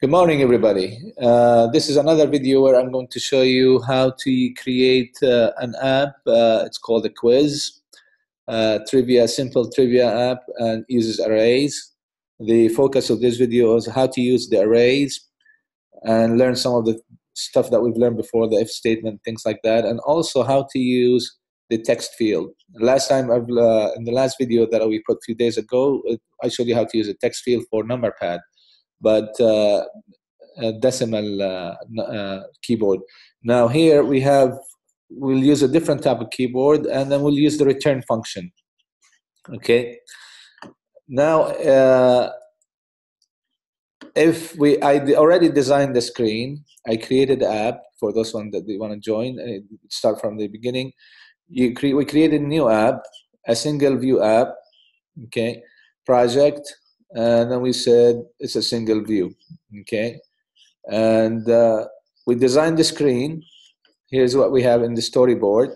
Good morning, everybody. This is another video where I'm going to show you how to create an app. It's called a quiz, simple trivia app, and uses arrays. The focus of this video is how to use the arrays and learn some of the stuff that we've learned before, the if statement, things like that, and also how to use the text field. Last time, in the last video that we put a few days ago, I showed you how to use a text field for number pad, but a decimal keyboard. Now here we'll use a different type of keyboard, and then we'll use the return function. Okay. Now, I already designed the screen. I created the app for those ones that they want to join. Start from the beginning. We created a new app, a single view app. Okay, project, and then we said it's a single view. Okay, and we designed the screen. Here's what we have in the storyboard.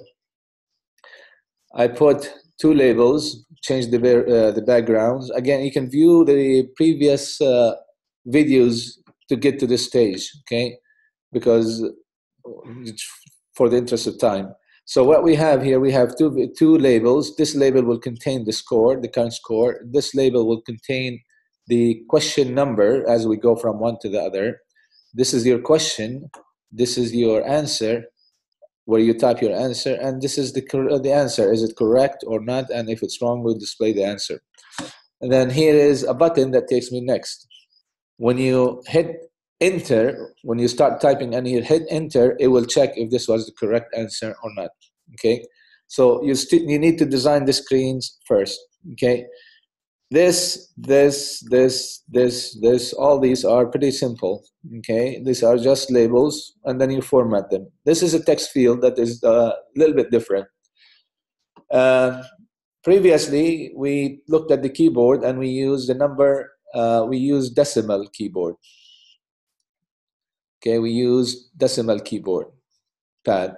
I put two labels, changed the backgrounds. Again, you can view the previous videos to get to this stage, okay? Because for the interest of time. So what we have here, we have two labels. This label will contain the score, the current score. This label will contain the question number as we go from one to the other. This is your question. This is your answer, where you type your answer, and this is the answer. Is it correct or not? And if it's wrong, we'll display the answer. And then here is a button that takes me next. When you hit enter, when you start typing and you hit enter, it will check if this was the correct answer or not. Okay, so you need to design the screens first. Okay, this, all these are pretty simple. Okay, these are just labels, and then you format them. This is a text field that is a little bit different. Previously, we looked at the keyboard and we used the number. We use decimal keyboard. Okay, we use decimal keyboard pad.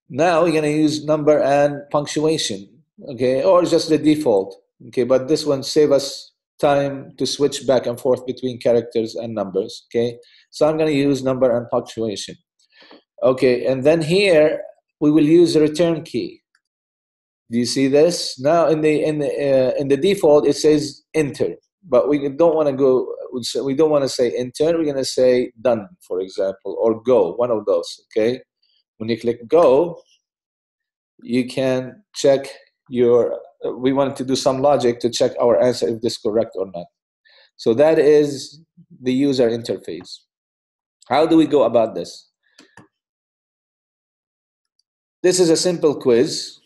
Now we're going to use number and punctuation. Okay, or just the default. Okay, but this one save us time to switch back and forth between characters and numbers. Okay, so I'm going to use number and punctuation. Okay, and then here we will use the return key. Do you see this? Now in the default it says enter. But we don't want to go. We don't want to say enter. We're going to say done, for example, or go. One of those. Okay. When you click go, you can check your. We want to do some logic to check our answer if this is correct or not. So that is the user interface. How do we go about this? This is a simple quiz.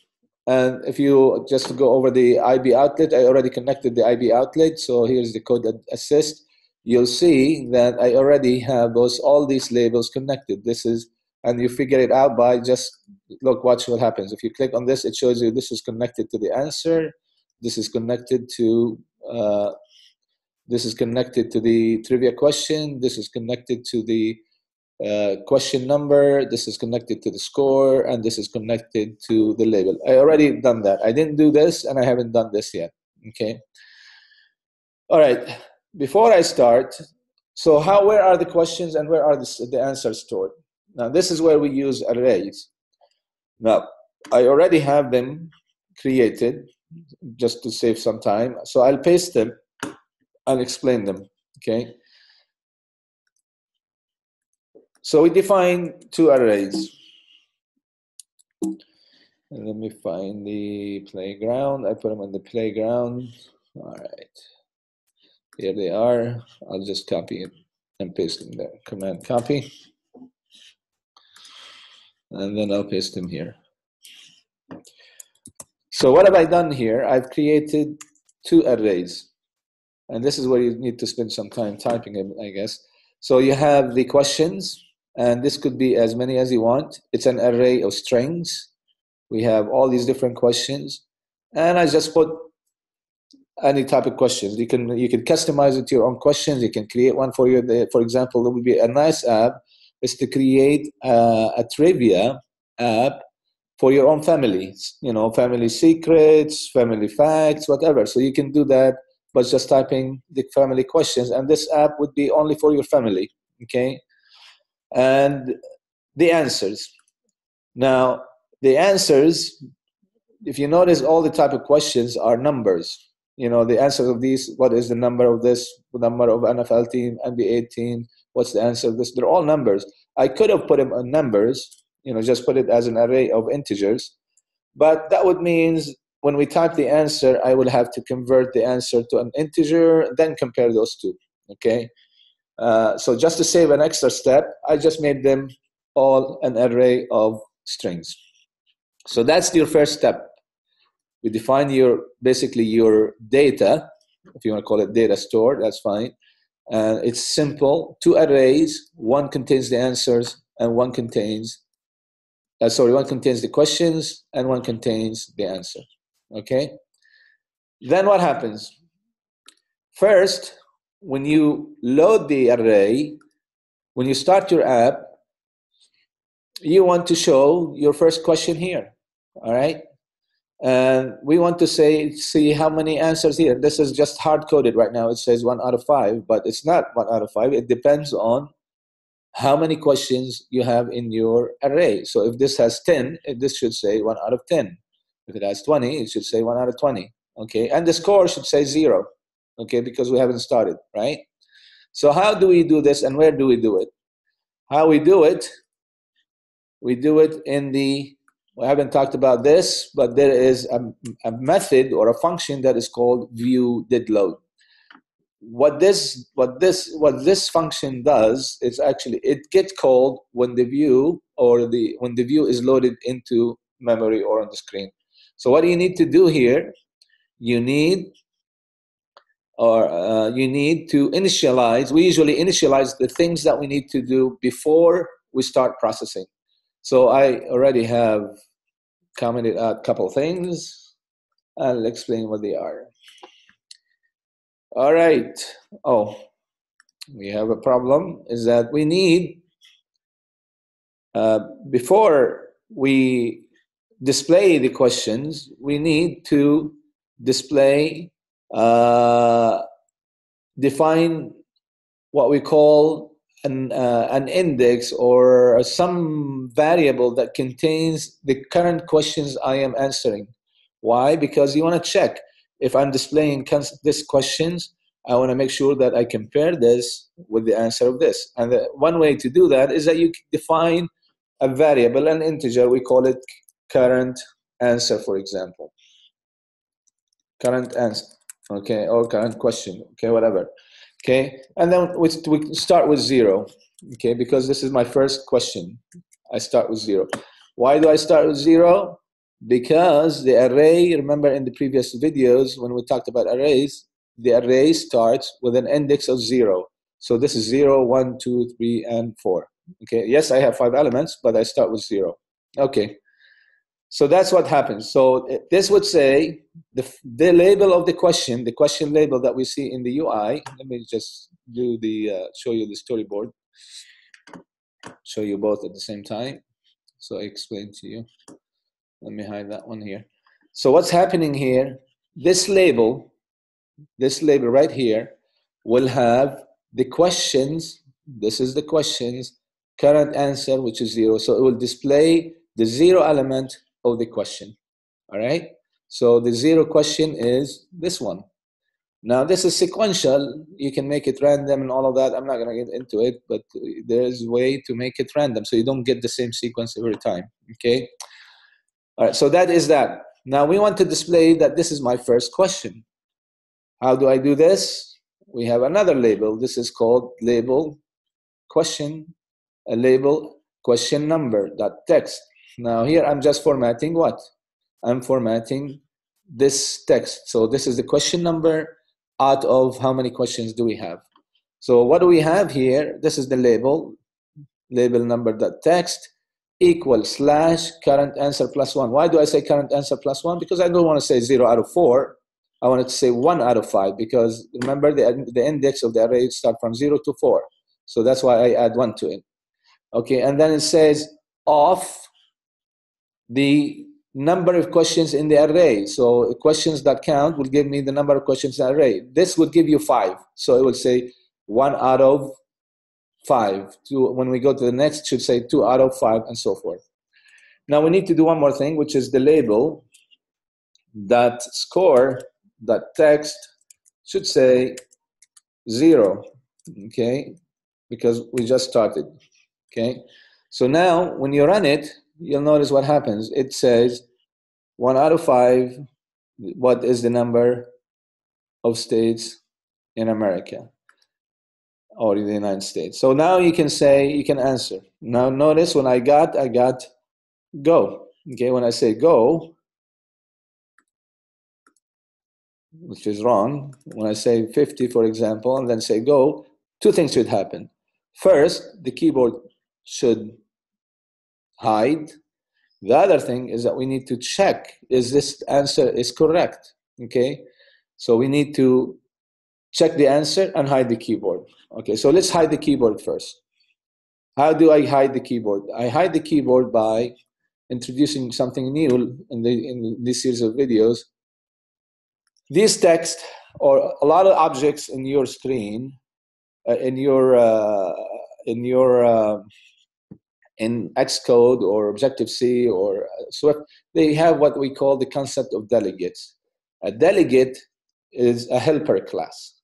And if you just go over the IB outlet, I already connected the IB outlet. So here's the code assist. You'll see that I already have all these labels connected. And you figure it out by just watch what happens. If you click on this, it shows you this is connected to the answer. This is connected to the trivia question. This is connected to the question number, this is connected to the score, and this is connected to the label. I already done that. I didn't do this, and I haven't done this yet. Okay. All right. Before I start, so where are the questions and where are the answers stored? Now, this is where we use arrays. Now, I already have them created just to save some time. So I'll paste them and explain them. Okay. So we define two arrays. And let me find the playground. I put them on the playground. All right. Here they are. I'll just copy it and paste them there. Command copy. And then I'll paste them here. So what have I done here? I've created two arrays. And this is where you need to spend some time typing them, I guess. So you have the questions. And this could be as many as you want. It's an array of strings. We have all these different questions. And I just put any type of questions. You can customize it to your own questions. You can create one for you. For example, there would be a nice app is to create a trivia app for your own family. You know, family secrets, family facts, whatever. So you can do that but just typing the family questions, and this app would be only for your family, okay? And the answers. Now, the answers, if you notice, all the type of questions are numbers. You know, the answer of these, what is the number of this, the number of NFL team, NBA team, what's the answer of this? They're all numbers. I could have put them on numbers, you know, just put it as an array of integers, but that would mean when we type the answer, I will have to convert the answer to an integer, then compare those two, okay? So just to save an extra step, I just made them all an array of strings. So that's your first step. We define basically your data, if you want to call it data store, that's fine. And it's simple, 2 arrays, one contains the answers and one contains, one contains the questions and one contains the answer, okay? Then what happens? First, when you load the array, when you start your app, you want to show your first question here, all right? And we want to see how many answers here. This is just hard-coded right now. It says 1 out of 5, but it's not 1 out of 5. It depends on how many questions you have in your array. So if this has 10, this should say 1 out of 10. If it has 20, it should say 1 out of 20, okay? And the score should say 0, okay, because we haven't started, right? So how do we do this, and where do we do it? How we do it, we do it in the, we haven't talked about this, but there is a method or a function that is called view_didLoad. What this function does is actually it gets called when the view is loaded into memory or on the screen. So what you need to do here, you need to initialize. We usually initialize the things that we need to do before we start processing. So I already have commented out a couple things. I'll explain what they are. All right. Oh, we have a problem, is that we need, before we display the questions, we need to define what we call an index or some variable that contains the current questions I am answering. Why? Because you want to check if I'm displaying these questions, I want to make sure that I compare this with the answer of this. And one way to do that is that you define a variable, an integer, we call it current answer, for example. Current answer, okay, or current question, okay, whatever. Okay, and then we start with 0, okay, because this is my first question. I start with 0. Why do I start with 0? Because the array, remember in the previous videos when we talked about arrays, the array starts with an index of 0. So this is 0, 1, 2, 3, and 4. Okay, yes, I have 5 elements, but I start with 0. Okay, so that's what happens. So this would say the label of the question label that we see in the UI. Let me just do show you the storyboard. Show you both at the same time. So I explain to you. Let me hide that one here. So what's happening here, this label right here will have the questions. This is the questions, current answer, which is 0. So it will display the 0 element of the question. All right. So the 0 question is this one. Now this is sequential. You can make it random and all of that. I'm not going to get into it, but there's a way to make it random so you don't get the same sequence every time. Okay. All right. So that is that. Now we want to display that this is my first question. How do I do this? We have another label. This is called label question, a label question number dot text. Now here I'm just formatting what? I'm formatting this text. So this is the question number out of how many questions do we have. So what do we have here? This is the label number dot text equals / current answer plus 1. Why do I say current answer plus 1? Because I don't want to say 0 out of 4. I wanted to say 1 out of 5 because remember the index of the array start from 0 to 4. So that's why I add 1 to it. Okay, and then it says of the number of questions in the array. So questions.count will give me the number of questions in the array. This would give you 5. So it will say 1 out of 5. When we go to the next, it should say 2 out of 5, and so forth. Now we need to do one more thing, which is the label that score that text should say 0, okay, because we just started, okay. So now when you run it, you'll notice what happens. It says 1 out of 5. What is the number of states in America or in the United States? So now you can say, you can answer. Now notice when I got go. Okay, when I say go, which is wrong, when I say 50, for example, and then say go, 2 things should happen. First, the keyboard should hide. The other thing is that we need to check, is this answer is correct, okay? So we need to check the answer and hide the keyboard. Okay, so let's hide the keyboard first. How do I hide the keyboard? I hide the keyboard by introducing something new in this series of videos. These text, or a lot of objects in your screen, in Xcode or Objective-C or Swift, they have what we call the concept of delegates. A delegate is a helper class,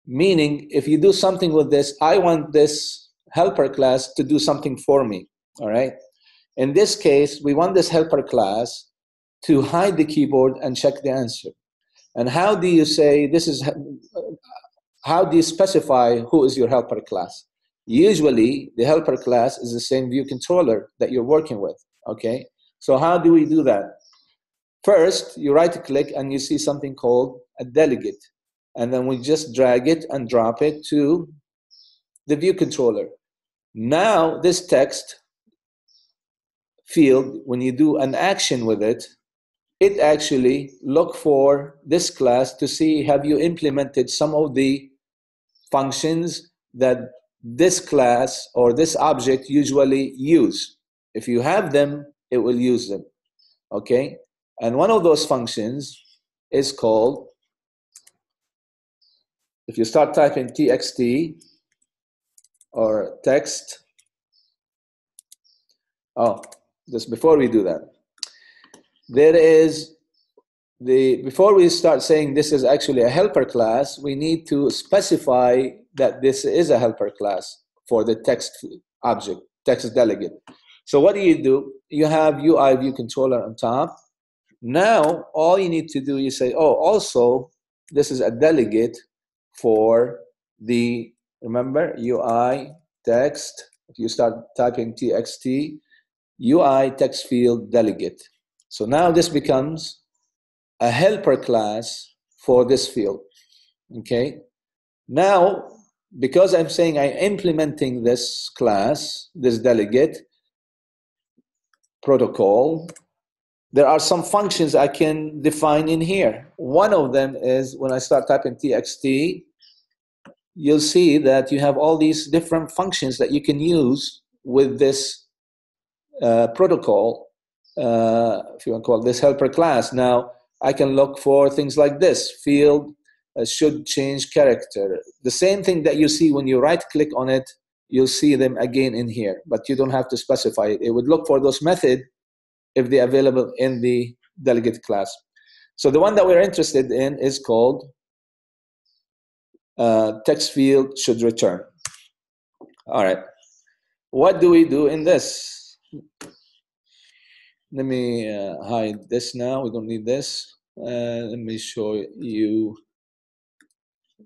meaning if you do something with this, I want this helper class to do something for me, all right? In this case, we want this helper class to hide the keyboard and check the answer. And how do you say this is, how do you specify who is your helper class? Usually, the helper class is the same view controller that you're working with, okay? So how do we do that? First, you right-click and you see something called a delegate. And then we just drag it and drop it to the view controller. Now, this text field, when you do an action with it, it actually look for this class to see have you implemented some of the functions that this class or this object usually use. If you have them, it will use them, okay? And one of those functions is called, if you start typing txt or text, just before we do that, there is before we start saying this is actually a helper class, we need to specify that this is a helper class for the text object, text delegate. So what do? You have UI view controller on top. Now, all you need to do, you say, oh, also, this is a delegate for the, remember, UI text. If you start typing txt, UI text field delegate. So now this becomes a helper class for this field, okay? Now, because I'm saying I'm implementing this class, this delegate protocol, there are some functions I can define in here. One of them is when I start typing txt, you'll see that you have all these different functions that you can use with this protocol, if you want to call this helper class. Now, I can look for things like this, field should change character. The same thing that you see when you right-click on it, you'll see them again in here, but you don't have to specify it. It would look for those methods if they're available in the delegate class. So the one that we're interested in is called text field should return. All right. What do we do in this? Let me hide this now. We don't need this. Let me show you.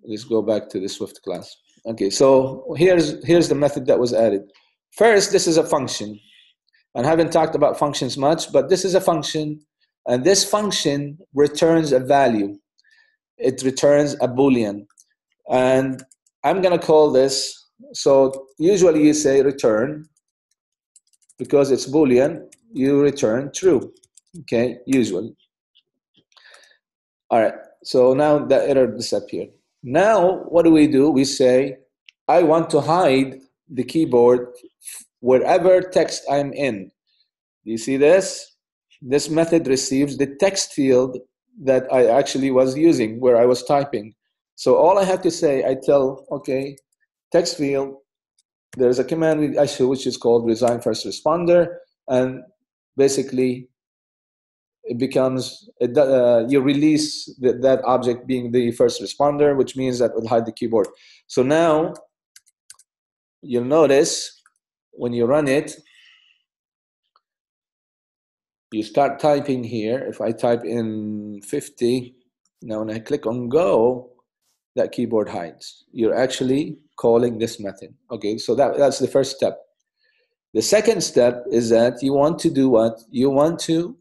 Let's go back to the Swift class. Okay, so here's the method that was added. First, this is a function. I haven't talked about functions much, but this is a function, and this function returns a value. It returns a Boolean. And I'm going to call this, so usually you say return, because it's Boolean, you return true, okay, usually. All right, so now the error disappeared. Now, what do? We say, I want to hide the keyboard wherever text I'm in. Do you see this? this method receives the text field that I actually was using where I was typing. So all I have to say, I tell, okay, text field, there's a command we issue which is called resign first responder, and basically it becomes, you release that object being the first responder, which means that will hide the keyboard. So now you'll notice when you run it, you start typing here. If I type in 50, now when I click on go, that keyboard hides. You're actually calling this method. Okay, so that's the first step. The second step is that you want to do what? You want to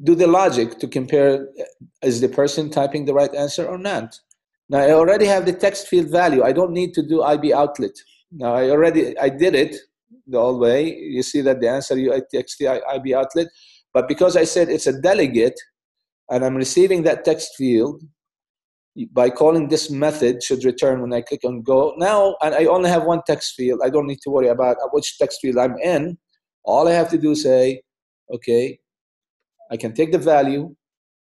do the logic to compare, is the person typing the right answer or not? Now I already have the text field value. I don't need to do IB outlet. Now I did it the old way. You see that the answer UITXT IB outlet, but because I said it's a delegate and I'm receiving that text field, by calling this method should return when I click on go. Now, and I only have one text field. I don't need to worry about which text field I'm in. All I have to do is say, okay, I can take the value,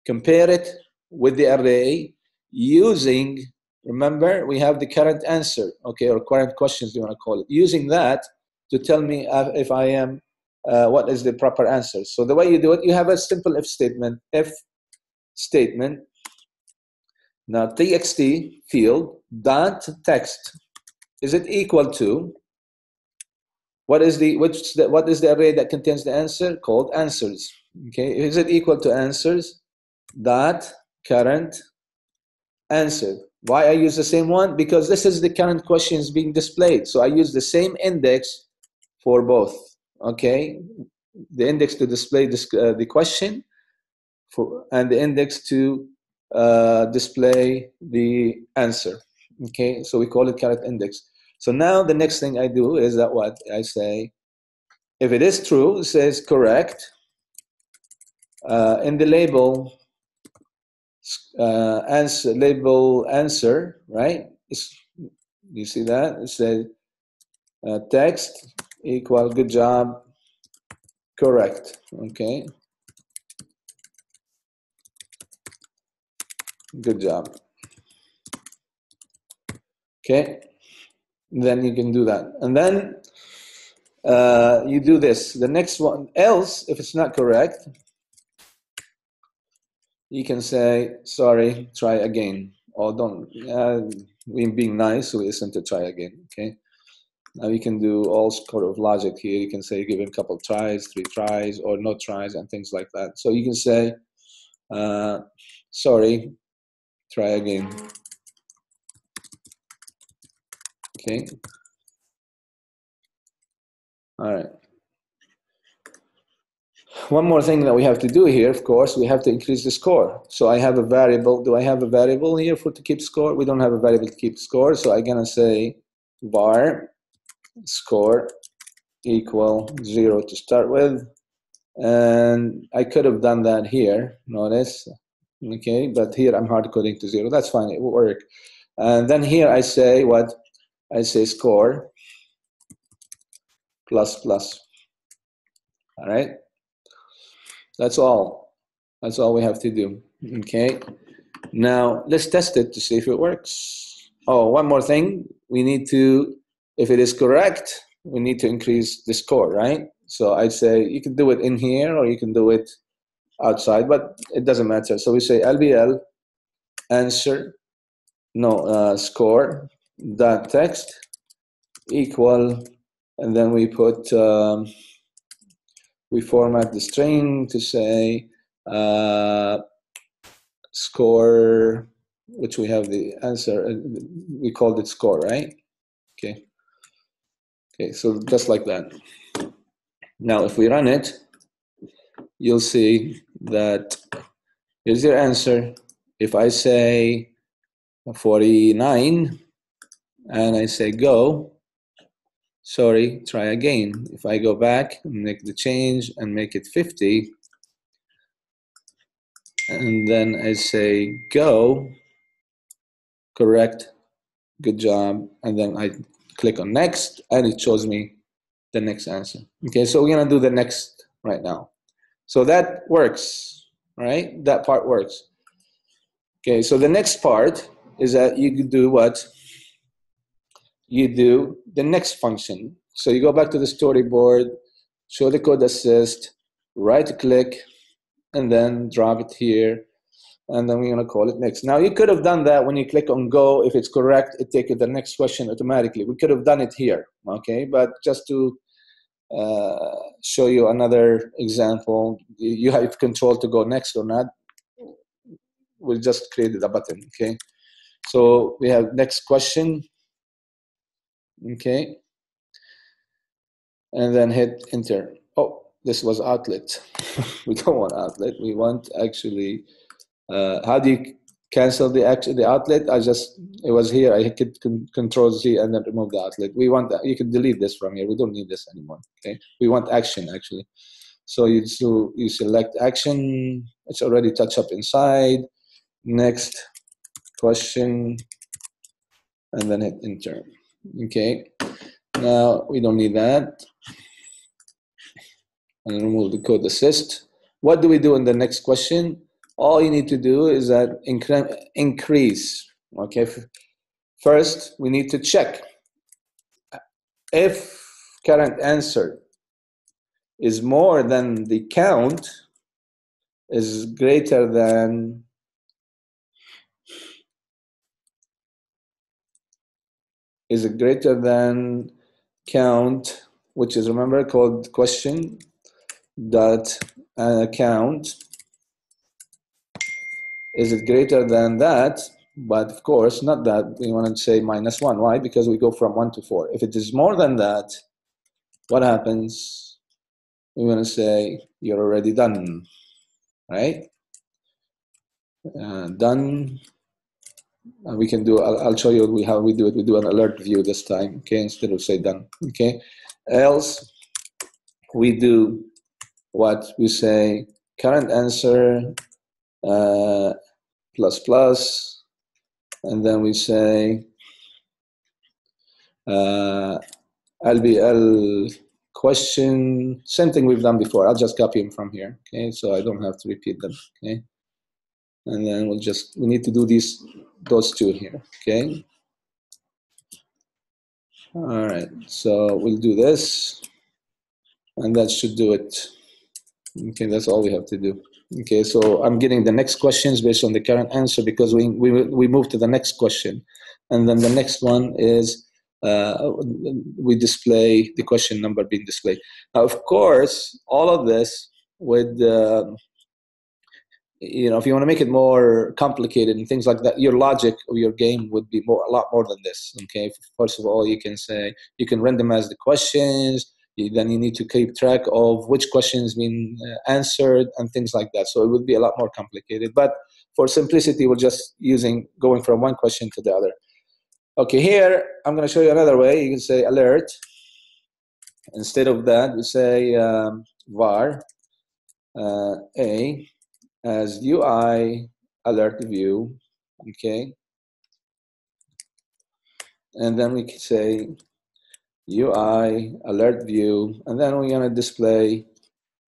compare it with the array using, remember, we have the current answer, okay, or current questions, you want to call it, using that to tell me if I am, what is the proper answer. So the way you do it, you have a simple if statement, now txt field dot text, is it equal to, what is the array that contains the answer? Called answers. Okay, is it equal to answers dot current answer? Why I use the same one? Because this is the current questions being displayed. So I use the same index for both. Okay, the index to display this, the question, and the index to display the answer. Okay, so we call it current index. So now the next thing I do is that what I say, if it is true, it says correct. In the label answer, right? You see that? It says text equal good job, correct. Okay, good job. Okay, then you can do that, and then you do this. The next one, else, if it's not correct, you can say sorry, try again, or don't. We're being nice, so we listen to try again. Okay. Now you can do all sort of logic here. You can say give him a couple tries, 3 tries, or no tries, and things like that. So you can say sorry, try again. Okay. All right. One more thing that we have to do here, of course, we have to increase the score. So I have a variable. Do I have a variable here to keep score? We don't have a variable to keep score. So I'm going to say var score equal 0 to start with. And I could have done that here, notice. Okay, but here I'm hard coding to 0. That's fine, it will work. And then here I say what? I say score plus plus. All right, that's all. That's all we have to do. Okay, now let's test it to see if it works. Oh, one more thing. We need to, if it is correct, we need to increase the score, right? So I'd say you can do it in here or you can do it outside, but it doesn't matter. So we say LBL answer, no, score dot text equal, and then we put we format the string to say score, which we have the answer, we called it score, right? Okay. Okay, so just like that. Now if we run it, you'll see that here's your answer. If I say 49 and I say go, sorry, try again. If I go back and make the change and make it 50, and then I say go, correct, good job, and then I click on next, and it shows me the next answer. Okay, so we're gonna do the next right now. So that works, right? That part works. Okay, so the next part is that you could do what? You do the next function. So you go back to the storyboard, show the code assist, right click, and then drop it here. And then we're going to call it next. Now, you could have done that when you click on go. If it's correct, it takes you to the next question automatically. We could have done it here, okay? But just to show you another example, you have control to go next or not. We just created a button, okay? So we have next question, okay? And then hit enter. Oh, this was outlet. We don't want outlet. We want actually, how do you cancel the outlet? It was here. I hit Control Z and then remove the outlet. We want that. You can delete this from here. We don't need this anymore. Okay. We want action actually. So you select action. It's already touched up inside. Next question, and then hit enter. Okay. Now we don't need that. And remove the code assist. What do we do in the next question? All you need to do is that increase. Okay. First, we need to check if current answer is more than the count, is greater than count, which is, remember, called question dot count. Is it greater than that? But of course, not that. We want to say -1. Why? Because we go from 1 to 4. If it is more than that, what happens? We want to say you're already done, right? Done. We can do. I'll show you how we do it. We do an alert view this time, okay? Instead of say done, okay? Else, we do what we say: current answer plus plus, and then we say LBL question, same thing we've done before. I'll just copy them from here, okay? So I don't have to repeat them, okay? And then we need to do those two here, okay? All right, so we'll do this, and that should do it. Okay, that's all we have to do. Okay, so I'm getting the next questions based on the current answer because we move to the next question, and then the next one is we display the question number being displayed. Now, of course, all of this would, if you want to make it more complicated and things like that, your logic of your game would be a lot more than this. Okay, first of all, you can randomize the questions. Then you need to keep track of which question has been answered and things like that. So it would be a lot more complicated. But for simplicity, we're just going from one question to the other. Okay, here I'm going to show you another way. You can say alert. Instead of that, we say var a as UI alert view. Okay, and then we can say UI alert view, and then we're going to display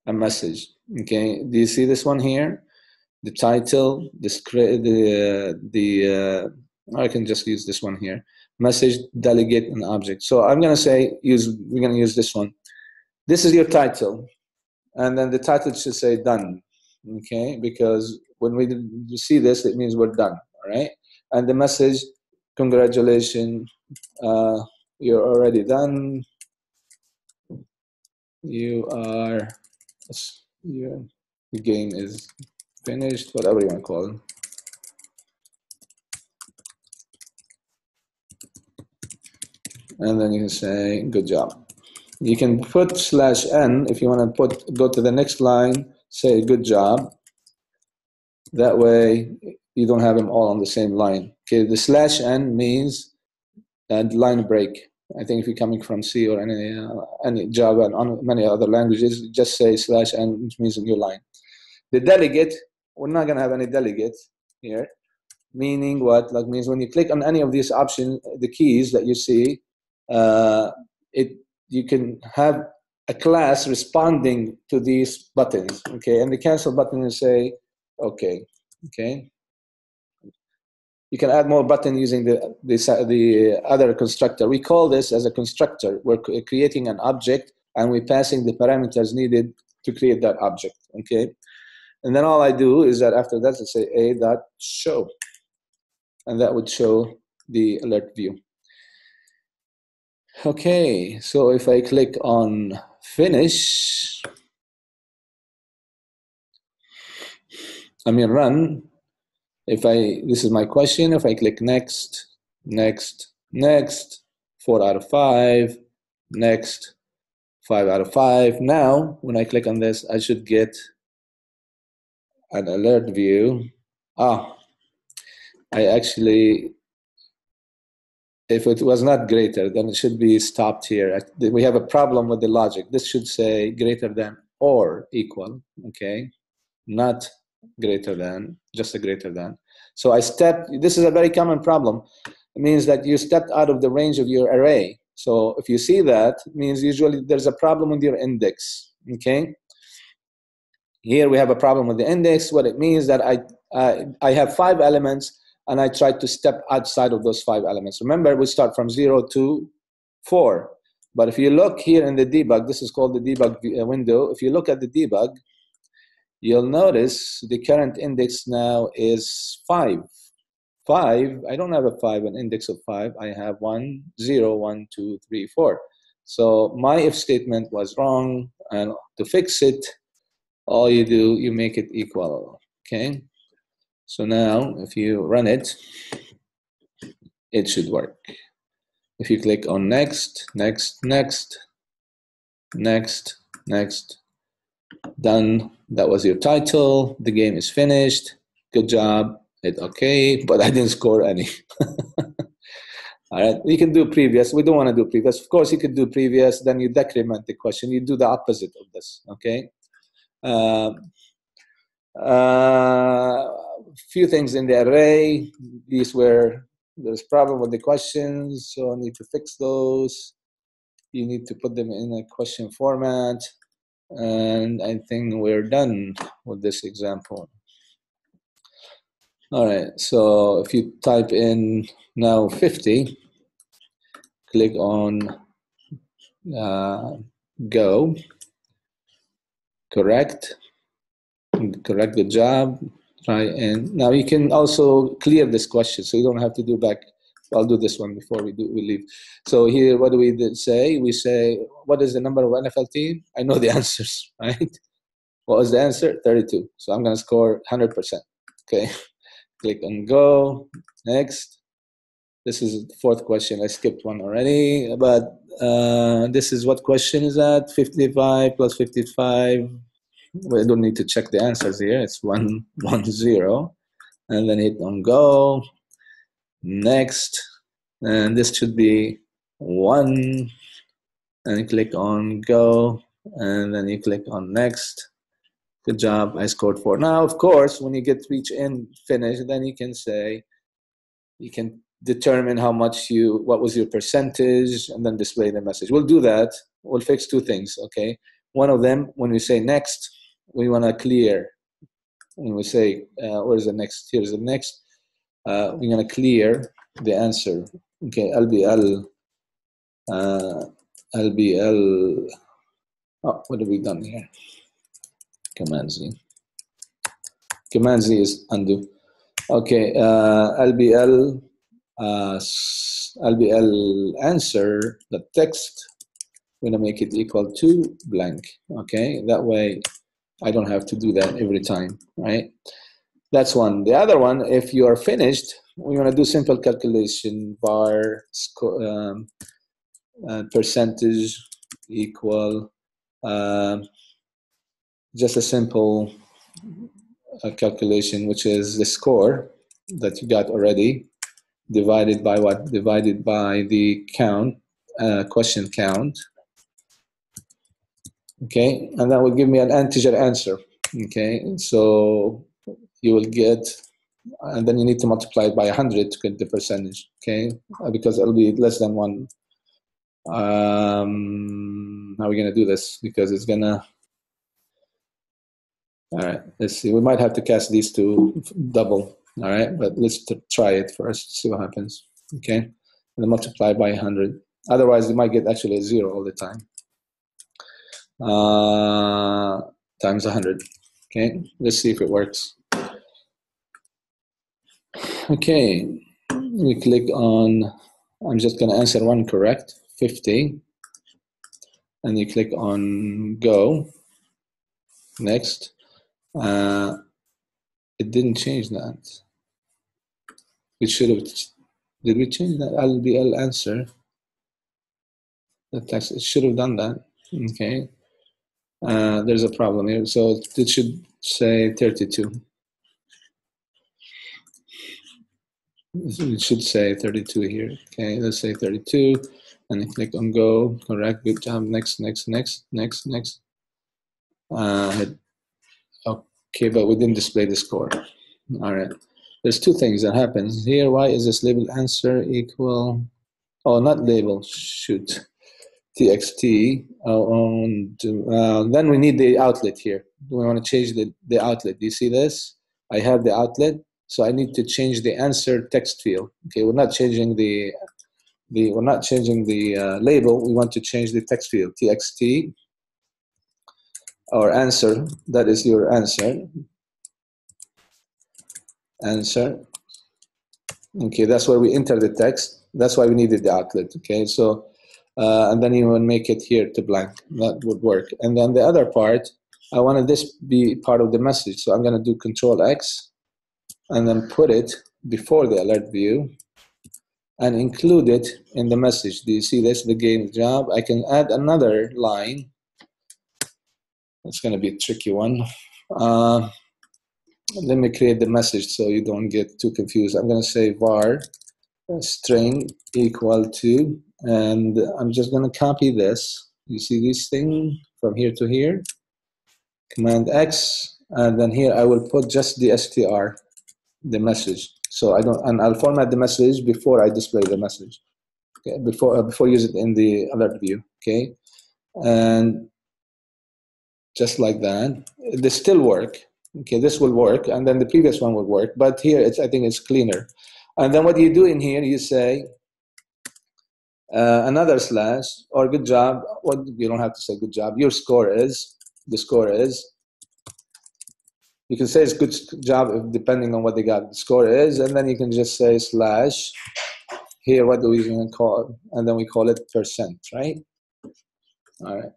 a message. Okay, do you see this one here? The title, I can just use this one here. Message, delegate, and object. So I'm going to say we're going to use this one. This is your title, and then the title should say done. Okay, because when we see this, it means we're done. All right, and the message, congratulations. You're already done. The game is finished, whatever you want to call it. And then you can say, good job. You can put /n if you want to go to the next line, say good job. That way you don't have them all on the same line. Okay, the /n means line break. I think if you're coming from C or any Java and on many other languages, just say /n, which means a new line. The delegate, we're not going to have any delegates here. Meaning what? Means when you click on any of these options, the keys that you see, it you can have a class responding to these buttons, okay? And the cancel button will say, okay, okay? You can add more button using the other constructor. We call this as a constructor. We're creating an object and we're passing the parameters needed to create that object, okay? And then all I do is that after that, I say a.show, and that would show the alert view. Okay, so if I click on finish, run, this is my question, if I click next, next, next, 4 out of 5, next, 5 out of 5. Now, when I click on this, I should get an alert view. I actually, if it was not greater, then it should be stopped here. We have a problem with the logic. This should say greater than or equal, okay? Not greater than, just a greater than. So this is a very common problem. It means that you stepped out of the range of your array. So if you see that, it means usually there's a problem with your index, okay? Here we have a problem with the index. What it means that I have 5 elements and I tried to step outside of those 5 elements. Remember, we start from 0 to 4. But if you look here in the debug, this is called the debug window. If you look at the debug, you'll notice the current index now is 5. 5, I don't have a 5, an index of 5. I have 1, 0, 1, 2, 3, 4. So my if statement was wrong, and to fix it, all you do, you make it equal, okay? So now, if you run it, it should work. If you click on next, next, next, next, next, done. That was your title. The game is finished. Good job. Hit OK, but I didn't score any. All right, you can do previous. We don't want to do previous. Of course, you could do previous. Then you decrement the question. You do the opposite of this, okay? Few things in the array. There's problem with the questions, so I need to fix those. You need to put them in a question format. And I think we're done with this example. All right, so if you type in now 50, click on go, correct the job, try, and now you can also clear this question, so you don't have to do back. I'll do this one before we leave. So here, what do we say? We say, what is the number of NFL team? I know the answers, right? What was the answer? 32. So I'm going to score 100%. Okay. Click on go. Next. This is the 4th question. I skipped one already, but this is what question is that? 55 plus 55. We don't need to check the answers here. It's 1, 1, 0. And then hit on go. Next. And this should be 1. And click on go. And then you click on next. Good job, I scored 4. Now, of course, when you reach in finish, then you can say, you can determine what was your percentage, and then display the message. We'll do that. We'll fix 2 things, okay? One of them, when we say next, we want to clear. When we say, where's the next? Here's the next. We're going to clear the answer. Okay, LBL. Oh, what have we done here? Command Z. Command Z is undo. Okay, LBL answer, the text, we're going to make it equal to blank. Okay, that way I don't have to do that every time, right? That's one. The other one, if you are finished, we're going to do simple calculation, var percentage equal just a simple calculation, which is the score that you got already, divided by what? Divided by the count, question count. Okay, and that will give me an integer answer. Okay, so you will get, and then you need to multiply it by 100 to get the percentage. Okay, because it'll be less than 1. How are we gonna do this? Because it's gonna. All right, let's see. We might have to cast these two double. All right, but let's try it first. See what happens. Okay, and then multiply by 100. Otherwise, you might get actually a 0 all the time. Times 100. Okay, let's see if it works. Okay, we click on. I'm just going to answer one correct. 50, and you click on go. Next. It didn't change that. It should have. Did we change that LBL answer? The text. It should have done that. Okay. There's a problem here. So it should say 32. It should say 32 here. Okay, let's say 32, and then click on go. Correct. Good job. Next. Okay, but we didn't display the score. All right. There's two things that happens here. Why is this label answer equal? Oh, not label. Shoot. TXT. Then we need the outlet here. We want to change the outlet. Do you see this? I have the outlet, so I need to change the answer text field. Okay, we're not changing the label. We want to change the text field. TXT or answer. That is your answer. Answer. Okay, that's where we enter the text. That's why we needed the outlet. Okay, so and then you will make it here to blank. That would work. And then the other part, I wanted this be part of the message. So I'm going to do Control X and then put it before the alert view and include it in the message. Do you see this? The game job. I can add another line. It's going to be a tricky one. Let me create the message so you don't get too confused. I'm going to say var string equal to, and I'm just going to copy this. You see this thing from here to here? Command X, and then here I will put just the str, the message. So I don't, and I'll format the message before I display the message. Okay, before use it in the alert view. Okay, and just like that, this still work. Okay, this will work, and then the previous one will work. But here, I think it's cleaner. And then what you do in here, you say another slash or good job. What you don't have to say good job. Your score is, the score is. You can say it's good job depending on what the score is, and then you can just say slash. Here, what do we call it? And then we call it %, right? All right.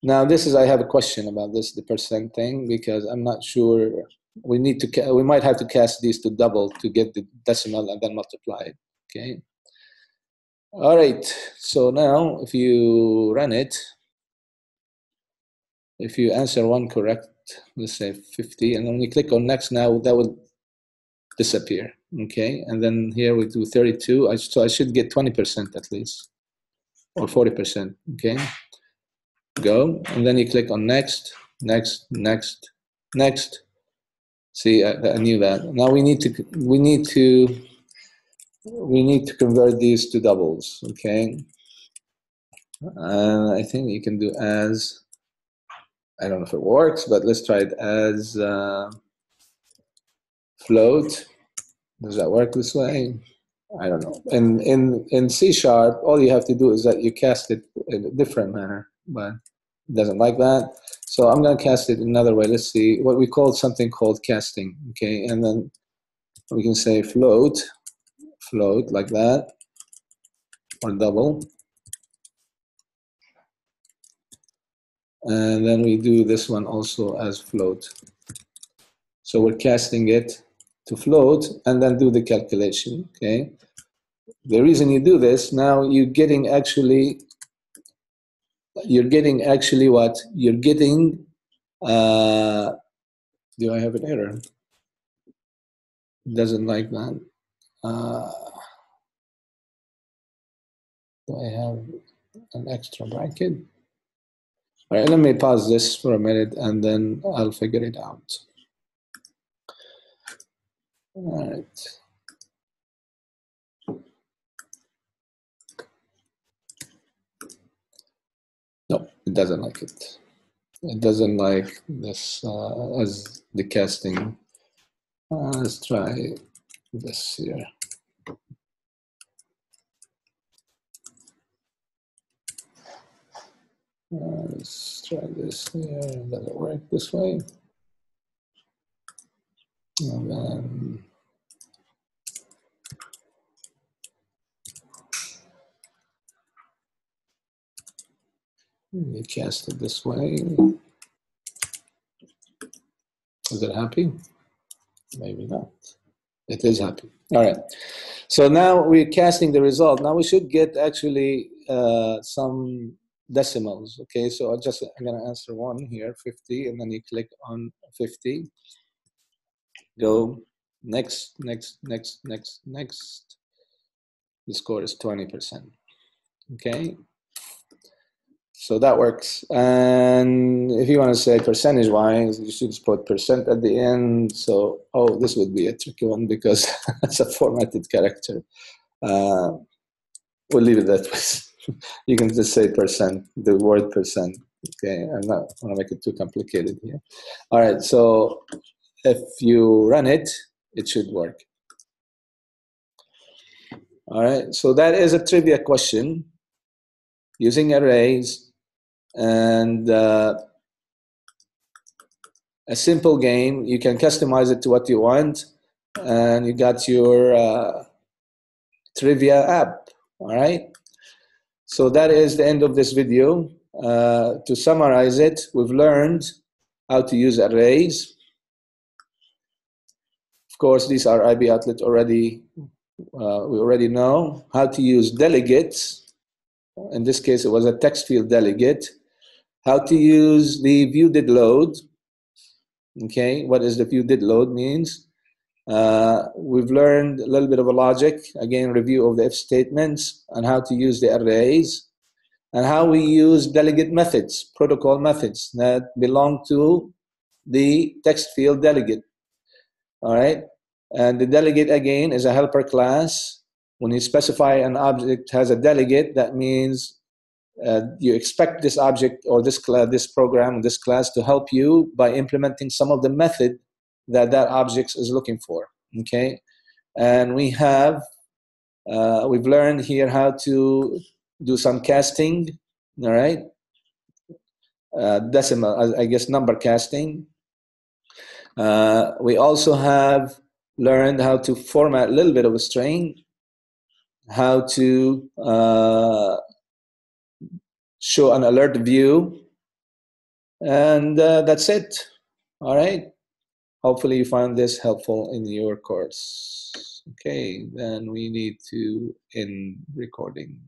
Now this is, I have a question about this, the % thing, because I'm not sure. We might have to cast these to double to get the decimal and then multiply it. Okay. All right. So now, if you run it, if you answer one correct, let's say 50, and then when you click on next, now that will disappear. Okay. And then here we do 32. So I should get 20% at least, or 40%. Okay. Go, and then you click on next. See, I knew that. Now we need to convert these to doubles. Okay, I think you can do as. I don't know if it works, but let's try it as float. Does that work this way? I don't know. In C#, all you have to do is that you cast it in a different manner, but it doesn't like that. So I'm going to cast it another way. Let's see what we call something called casting. Okay, and then we can say float like that, or double. And then we do this one also as float. So we're casting it to float and then do the calculation. Okay. The reason you do this, now you're getting actually what? You're getting, do I have an error? It doesn't like that. Do I have an extra bracket? All right, let me pause this for a minute and then I'll figure it out. All right. doesn't like it. It doesn't like this as the casting. Let's try this here. Let's try this here. Does it work this way? And then we cast it this way. Is it happy? Maybe not. It is happy. All right. So now we're casting the result. Now we should get actually some decimals. Okay. So I'm going to answer one here, 50, and then you click on 50. Go next, next, next, next, next. The score is 20%. Okay. So that works. And if you want to say percentage-wise, you should just put percent at the end. So, oh, this would be a tricky one because it's a formatted character. We'll leave it that way. You can just say percent, the word percent. Okay, I'm not want to make it too complicated here. All right, so if you run it, it should work. All right, so that is a trivia question using arrays. And a simple game. You can customize it to what you want, and you got your trivia app. All right. So that is the end of this video. To summarize it, we've learned how to use arrays. Of course, these are IB outlet already. We already know how to use delegates. In this case, it was a TextField Delegate. How to use the viewDidLoad. Okay, what is the viewDidLoad means? We've learned a little bit of a logic, again, review of the if statements, and how to use the arrays, and how we use delegate methods, protocol methods that belong to the TextField Delegate. All right, and the delegate, again, is a helper class. When you specify an object has a delegate, that means you expect this object or this program, this class to help you by implementing some of the method that object is looking for. Okay, and we've learned here how to do some casting. All right, decimal, I guess, number casting. We also have learned how to format a little bit of a string, how to show an alert view, and that's it. All right. Hopefully you found this helpful in your course. Okay, then we need to end recording.